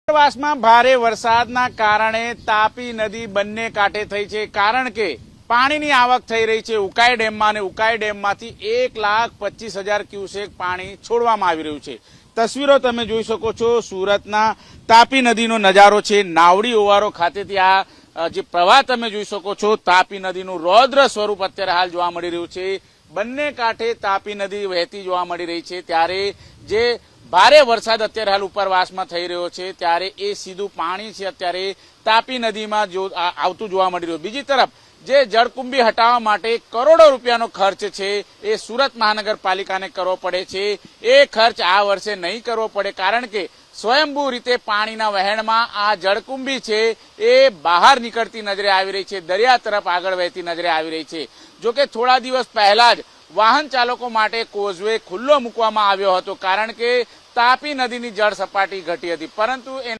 ઉપરવાસમાં ભારે વરસાદના કારણે તાપી નદી બંને કાંઠે થઈ છે, કારણ કે પાણીની આવક થઈ રહી છે ઉકાઈ ડેમમાં, અને ઉકાઈ ડેમમાંથી 1,25,000 ક્યુસેક પાણી છોડવામાં આવી રહ્યું છે। તસવીરો તમે જોઈ શકો છો, સુરતના તાપી નદીનો નજારો છે। નાવડી ઓવારો ખાતેથી આ જે પ્રવાહ તમે જોઈ શકો છો, તાપી નદીનું રૌદ્ર સ્વરૂપ અત્યારે હાલ જોવા મળી રહ્યું છે। બંને કાંઠે તાપી નદી વહેતી જોવા મળી રહી છે, ત્યારે જે ભારે વરસાદ અત્યારે હાલ ઉપરવાસમાં થઈ રહ્યો છે, ત્યારે એ સીધું પાણી છે અત્યારે તાપી નદીમાં આવતું જોવા મળી રહ્યું। બીજી તરફ જે જળકુંભી હટાવવા માટે કરોડો રૂપિયાનો ખર્ચ છે એ સુરત મહાનગરપાલિકાને કરવો પડે છે। એ ખર્ચ આ વર્ષે નહીં કરવો પડે, કારણ કે સ્વયંભૂ રીતે પાણીના વહેણમાં આ જળકુંભી છે એ બહાર નીકળતી નજરે આવી રહી છે, દરિયા તરફ આગળ વહેતી નજરે આવી રહી છે। જોકે થોડા દિવસ પહેલા જ વાહન ચાલકો માટે કોઝવે ખુલ્લો મૂકવામાં આવ્યો હતો, કારણ કે તાપી નદીની જળ સપાટી ઘટી હતી, પરંતુ